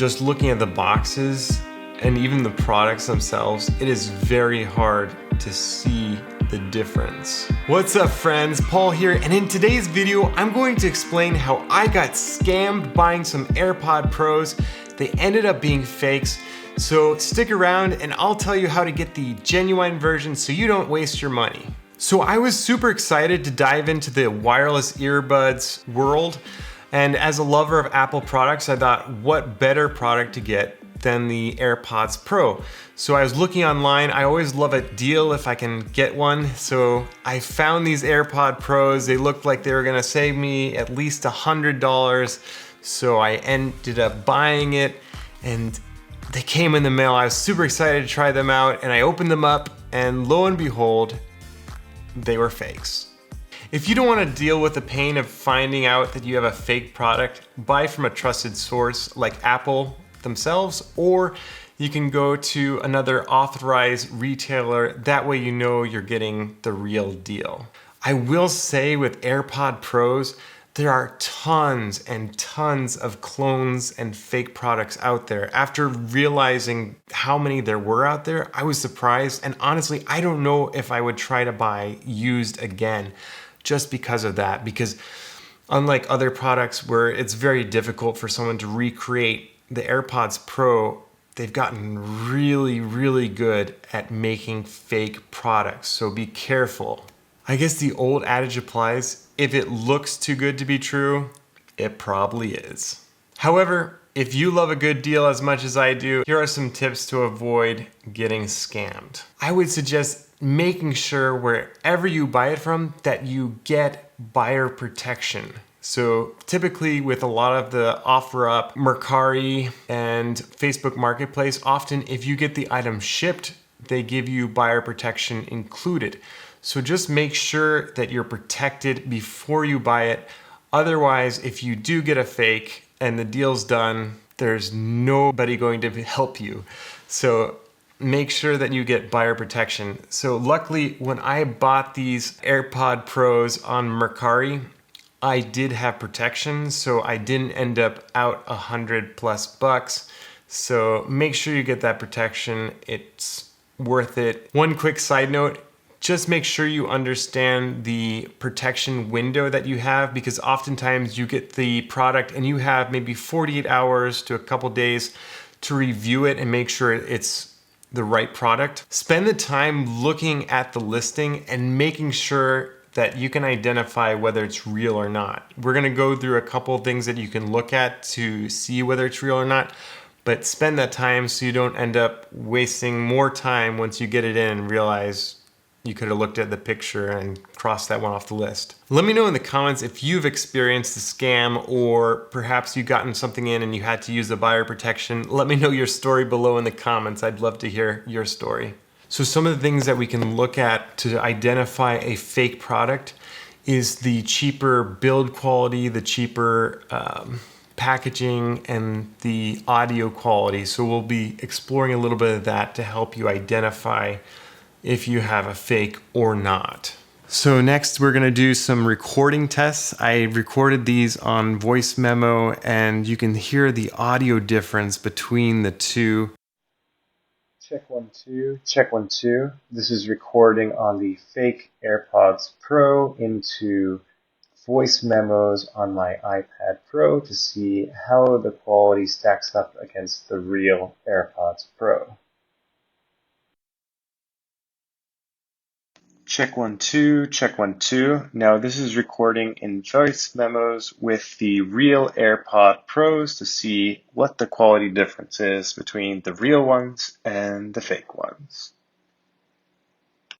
just looking at the boxes and even the products themselves, it is very hard to see the difference. What's up friends, Paul here, and in today's video, I'm going to explain how I got scammed buying some AirPod Pros. They ended up being fakes. So stick around and I'll tell you how to get the genuine version so you don't waste your money. So I was super excited to dive into the wireless earbuds world. And as a lover of Apple products, I thought what better product to get than the AirPods Pro. So I was looking online. I always love a deal if I can get one. So I found these AirPod Pros. They looked like they were gonna save me at least $100. So I ended up buying it and they came in the mail. I was super excited to try them out and I opened them up and lo and behold, they were fakes. If you don't want to deal with the pain of finding out that you have a fake product, buy from a trusted source like Apple themselves, or you can go to another authorized retailer. That way you know you're getting the real deal. I will say with AirPod Pros, there are tons and tons of clones and fake products out there. After realizing how many there were out there, I was surprised, and honestly, I don't know if I would try to buy used again just because of that, because unlike other products where it's very difficult for someone to recreate, the AirPods Pro, they've gotten really, really good at making fake products, so be careful. I guess the old adage applies, if it looks too good to be true, it probably is. However, if you love a good deal as much as I do, here are some tips to avoid getting scammed. I would suggest making sure wherever you buy it from that you get buyer protection. So typically with a lot of the OfferUp, Mercari, and Facebook Marketplace, often if you get the item shipped, they give you buyer protection included. So just make sure that you're protected before you buy it. Otherwise, if you do get a fake and the deal's done, there's nobody going to help you. So make sure that you get buyer protection. So luckily, when I bought these AirPod Pros on Mercari, I did have protection, so I didn't end up out $100+. So make sure you get that protection. It's worth it. One quick side note, just make sure you understand the protection window that you have, because oftentimes you get the product and you have maybe 48 hours to a couple days to review it and make sure it's the right product. Spend the time looking at the listing and making sure that you can identify whether it's real or not. We're gonna go through a couple of things that you can look at to see whether it's real or not, but spend that time so you don't end up wasting more time once you get it in and realize you could have looked at the picture and crossed that one off the list. Let me know in the comments if you've experienced a scam, or perhaps you've gotten something in and you had to use the buyer protection. Let me know your story below in the comments. I'd love to hear your story. So some of the things that we can look at to identify a fake product is the cheaper build quality, the cheaper packaging, and the audio quality. So we'll be exploring a little bit of that to help you identify if you have a fake or not. So next we're gonna do some recording tests. I recorded these on voice memo and you can hear the audio difference between the two. Check 1 2, check 1 2. This is recording on the fake AirPods Pro into voice memos on my iPad Pro to see how the quality stacks up against the real AirPods Pro. Check 1 2, check 1 2. Now this is recording in voice memos with the real AirPod Pros to see what the quality difference is between the real ones and the fake ones.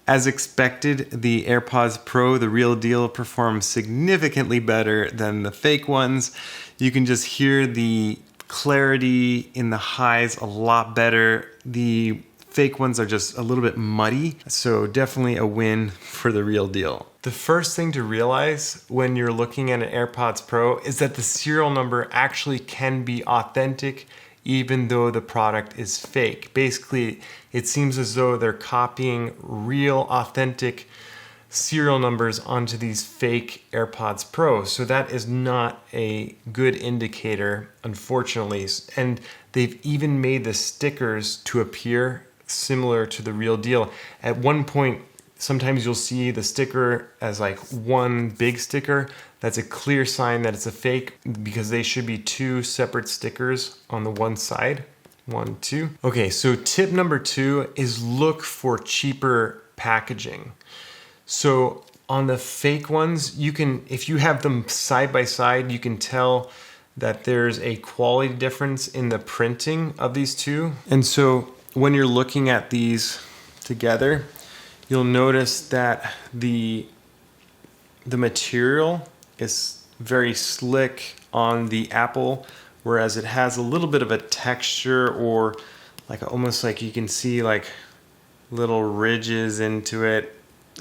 As expected, the AirPods Pro, the real deal, performs significantly better than the fake ones. You can just hear the clarity in the highs a lot better. The fake ones are just a little bit muddy, so definitely a win for the real deal. The first thing to realize when you're looking at an AirPods Pro is that the serial number actually can be authentic even though the product is fake. Basically, it seems as though they're copying real, authentic serial numbers onto these fake AirPods Pro. So that is not a good indicator, unfortunately. And they've even made the stickers to appear similar to the real deal. At one point, sometimes you'll see the sticker as like one big sticker. That's a clear sign that it's a fake, because they should be two separate stickers on the one side. 1, 2. Okay, so tip number 2 is look for cheaper packaging. So on the fake ones, you can, if you have them side by side, you can tell that there's a quality difference in the printing of these two. And so when you're looking at these together, you'll notice that the material is very slick on the Apple, whereas it has a little bit of a texture, or like almost like you can see like little ridges into it,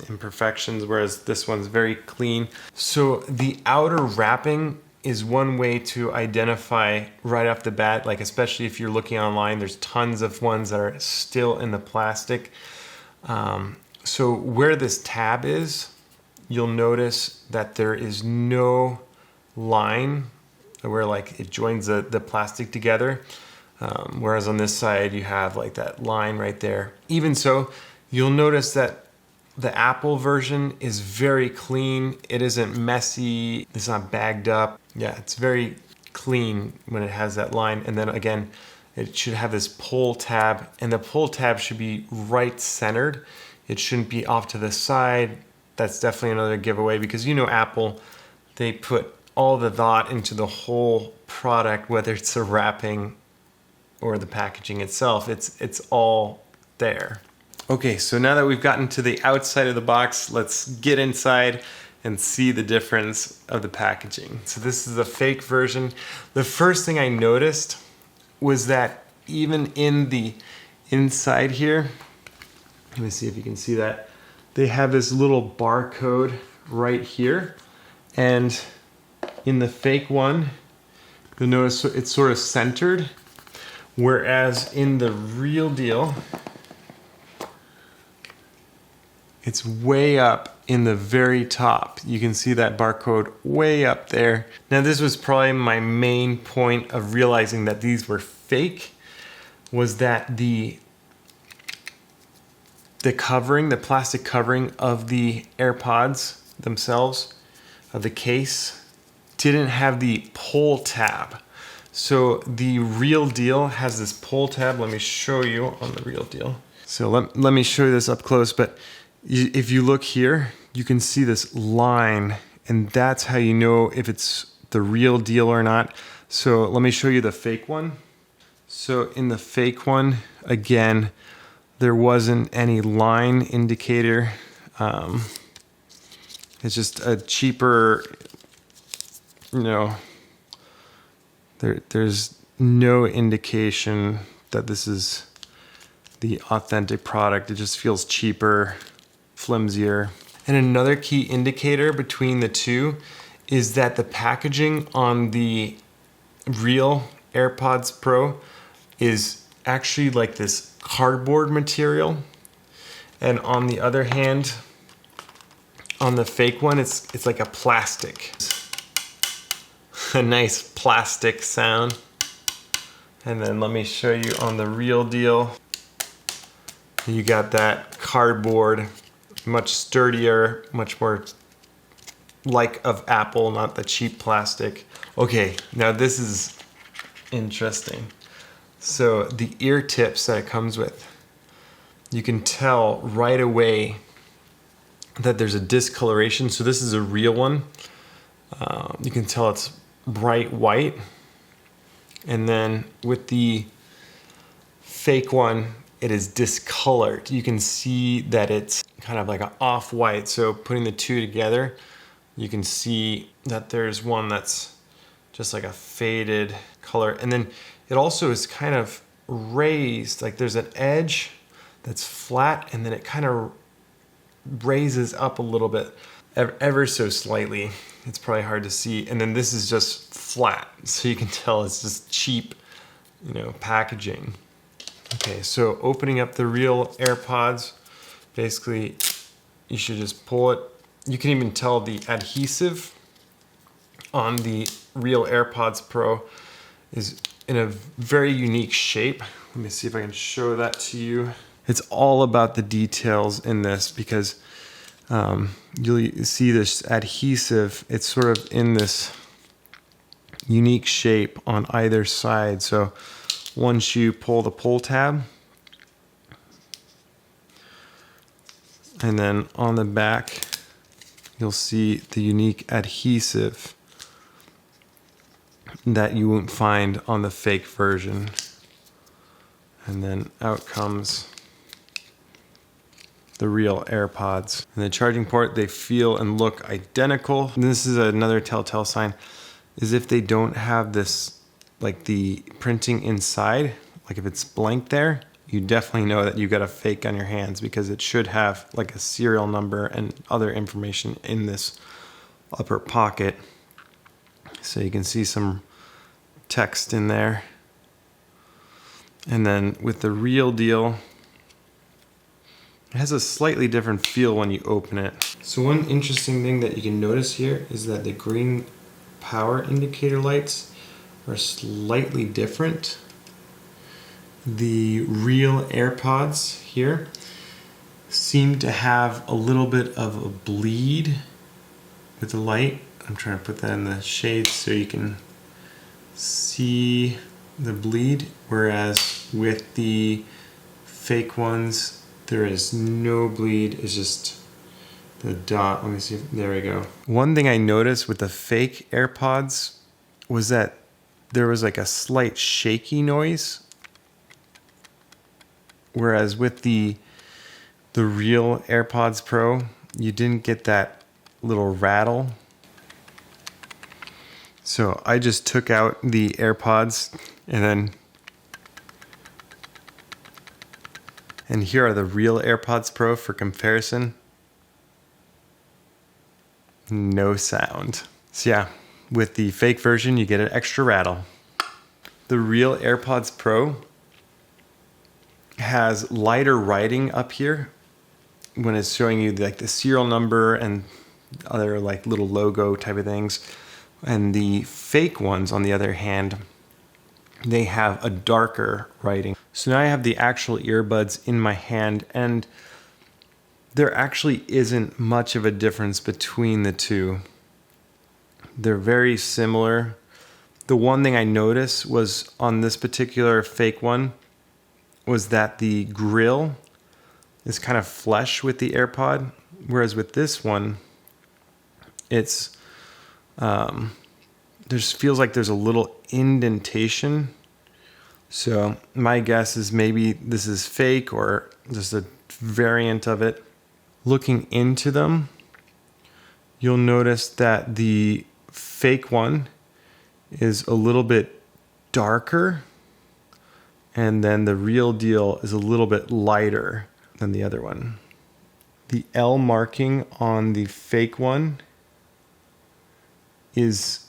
imperfections, whereas this one's very clean. So the outer wrapping is one way to identify right off the bat, like especially if you're looking online, there's tons of ones that are still in the plastic. So where this tab is, you'll notice that there is no line where like it joins the plastic together. Whereas on this side, you have like that line right there. Even so, you'll notice that the Apple version is very clean. It isn't messy. It's not bagged up. Yeah, it's very clean when it has that line. And then again, it should have this pull tab, and the pull tab should be right centered. It shouldn't be off to the side. That's definitely another giveaway, because you know Apple, they put all the thought into the whole product, whether it's the wrapping or the packaging itself. It's all there. Okay, so now that we've gotten to the outside of the box, let's get inside and see the difference of the packaging. So this is the fake version. The first thing I noticed was that even in the inside here, let me see if you can see that, they have this little barcode right here. And in the fake one, you'll notice it's sort of centered, whereas in the real deal, it's way up in the very top. You can see that barcode way up there. Now this was probably my main point of realizing that these were fake, was that the covering, the plastic covering of the AirPods themselves, of the case, didn't have the pull tab. So the real deal has this pull tab. Let me show you on the real deal. So let me show you this up close, but if you look here, you can see this line, and that's how you know if it's the real deal or not. So let me show you the fake one. So in the fake one, again, there wasn't any line indicator. It's just a cheaper, you know, there's no indication that this is the authentic product. It just feels cheaper, flimsier. And another key indicator between the two is that the packaging on the real AirPods Pro is actually like this cardboard material. And on the other hand, on the fake one, it's like a plastic. A nice plastic sound. And then let me show you on the real deal. You got that cardboard, much sturdier, much more like of Apple, not the cheap plastic. Okay, now this is interesting. So the ear tips that it comes with, you can tell right away that there's a discoloration. So this is a real one. You can tell it's bright white. And then with the fake one, it is discolored. You can see that it's kind of like an off-white. So putting the two together, you can see that there's one that's just like a faded color. And then it also is kind of raised, like there's an edge that's flat, and then it kind of raises up a little bit, ever so slightly. It's probably hard to see. And then this is just flat, so you can tell it's just cheap, you know, packaging. Okay, so opening up the real AirPods, basically you should just pull it. You can even tell the adhesive on the Real AirPods Pro is in a very unique shape. Let me see if I can show that to you. It's all about the details in this because you'll see this adhesive, it's sort of in this unique shape on either side. So once you pull the pull tab, and then on the back, you'll see the unique adhesive that you won't find on the fake version. And then out comes the Real AirPods. And the charging port, they feel and look identical. And this is another telltale sign, is if they don't have this, like the printing inside, like if it's blank there, you definitely know that you got a fake on your hands, because it should have like a serial number and other information in this upper pocket. So you can see some text in there. And then with the real deal, it has a slightly different feel when you open it. So one interesting thing that you can notice here is that the green power indicator lights are slightly different. The Real AirPods here seem to have a little bit of a bleed with the light. I'm trying to put that in the shades so you can see the bleed, whereas with the fake ones there is no bleed, it's just the dot. Let me see, there we go. One thing I noticed with the fake AirPods was that there was like a slight shaky noise, whereas with the Real AirPods Pro, you didn't get that little rattle. So I just took out the AirPods and here are the Real AirPods Pro for comparison. No sound. So yeah, with the fake version, you get an extra rattle. The Real AirPods Pro has lighter writing up here when it's showing you like the serial number and other like little logo type of things. And the fake ones, on the other hand, they have a darker writing. So now I have the actual earbuds in my hand, and there actually isn't much of a difference between the two. They're very similar. The one thing I noticed was on this particular fake one was that the grill is kind of flush with the AirPod, whereas with this one, it's there's feels like there's a little indentation. So my guess is maybe this is fake or just a variant of it. Looking into them, you'll notice that the fake one is a little bit darker, and then the real deal is a little bit lighter than the other one. The L marking on the fake one is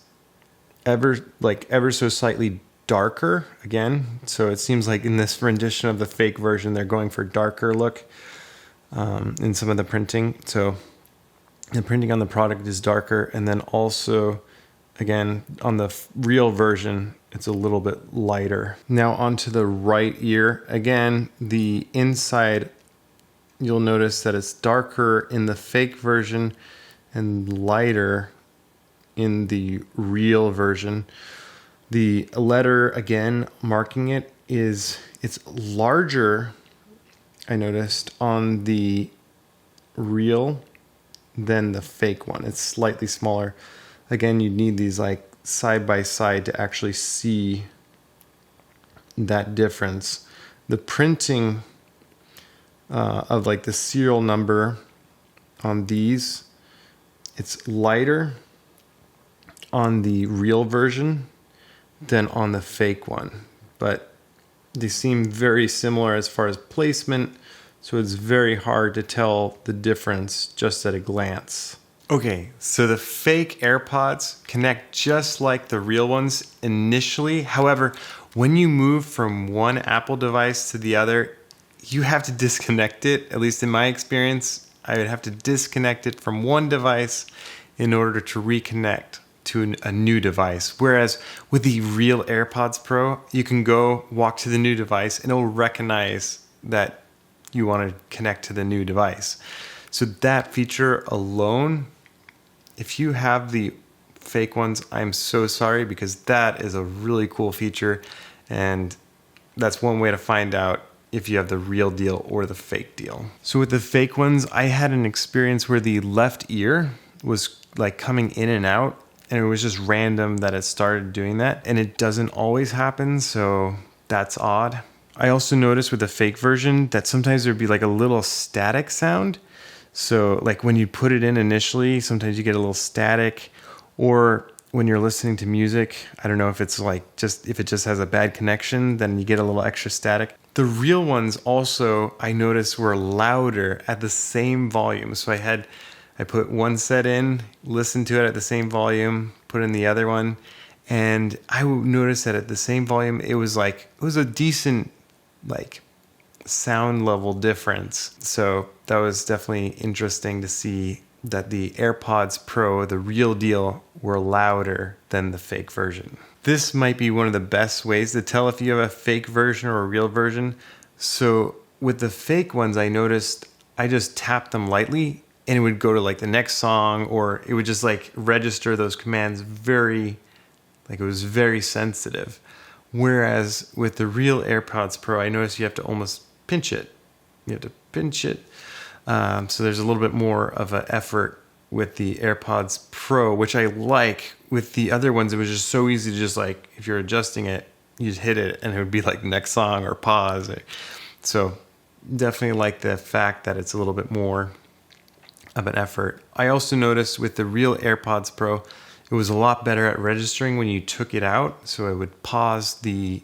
ever so slightly darker again. So it seems like in this rendition of the fake version, they're going for darker look in some of the printing. So the printing on the product is darker, and then also again on the real version it's a little bit lighter. Now onto the right ear. Again, the inside, you'll notice that it's darker in the fake version and lighter in the real version. The letter, again, marking it it's larger, I noticed, on the real than the fake one. It's slightly smaller. Again, you need these like side by side to actually see that difference. The printing of like the serial number on these, it's lighter on the real version than on the fake one, but they seem very similar as far as placement, so it's very hard to tell the difference just at a glance. Okay, so the fake AirPods connect just like the real ones initially. However, when you move from one Apple device to the other, you have to disconnect it, at least in my experience. I would have to disconnect it from one device in order to reconnect to a new device. Whereas with the Real AirPods Pro, you can go walk to the new device and it'll recognize that you want to connect to the new device. So that feature alone, if you have the fake ones, I'm so sorry, because that is a really cool feature, and that's one way to find out if you have the real deal or the fake deal. So with the fake ones, I had an experience where the left ear was like coming in and out, and it was just random that it started doing that, and it doesn't always happen, so that's odd. I also noticed with the fake version that sometimes there'd be like a little static sound. So like when you put it in initially, sometimes you get a little static, or when you're listening to music, I don't know if it's like if it just has a bad connection, then you get a little extra static. The real ones also, I noticed, were louder at the same volume. So I put one set in, listened to it at the same volume, put in the other one, and I noticed that at the same volume, it was a decent like sound level difference. So that was definitely interesting to see that the AirPods Pro, the real deal, were louder than the fake version. This might be one of the best ways to tell if you have a fake version or a real version. So with the fake ones, I noticed I just tapped them lightly and it would go to like the next song, or it would just like register those commands it was very sensitive. Whereas with the Real AirPods Pro, I noticed you have to almost pinch it. You have to pinch it. So there's a little bit more of an effort with the AirPods Pro, which I like. With the other ones, it was just so easy to just like, if you're adjusting it, you just hit it and it would be like next song or pause. So definitely like the fact that it's a little bit more of an effort. I also noticed with the Real AirPods Pro, it was a lot better at registering when you took it out. So it would pause the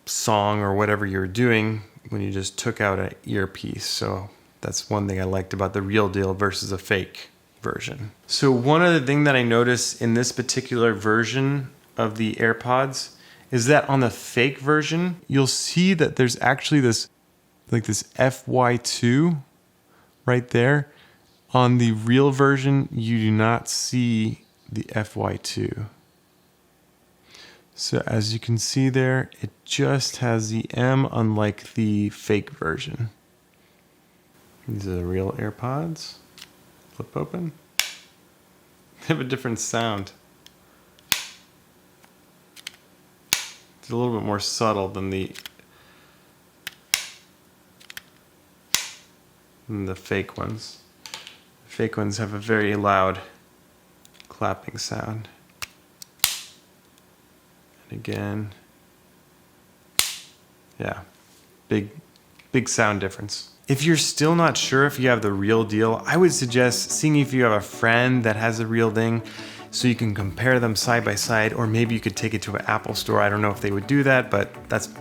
song or whatever you're doing when you just took out an earpiece. So that's one thing I liked about the real deal versus a fake version. So one other thing that I noticed in this particular version of the AirPods is that on the fake version, you'll see that there's actually this FY2 right there. On the real version, you do not see the FY2. So as you can see there, it just has the M, unlike the fake version. These are the real AirPods. Flip open. They have a different sound. It's a little bit more subtle than the fake ones. The fake ones have a very loud clapping sound. And again, yeah, big sound difference. If you're still not sure if you have the real deal, I would suggest seeing if you have a friend that has the real thing so you can compare them side by side, or maybe you could take it to an Apple store. I don't know if they would do that, but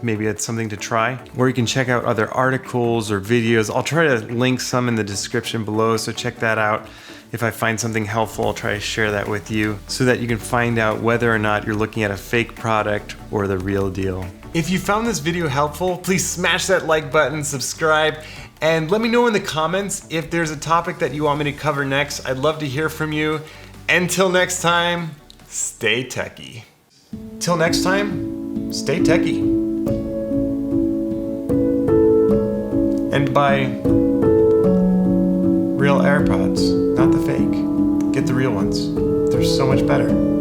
maybe it's something to try. Or you can check out other articles or videos. I'll try to link some in the description below, so check that out. If I find something helpful, I'll try to share that with you so that you can find out whether or not you're looking at a fake product or the real deal. If you found this video helpful, please smash that like button, subscribe, and let me know in the comments if there's a topic that you want me to cover next. I'd love to hear from you. Until next time, stay techie. Till next time, stay techie. And buy real AirPods, not the fake. Get the real ones. They're so much better.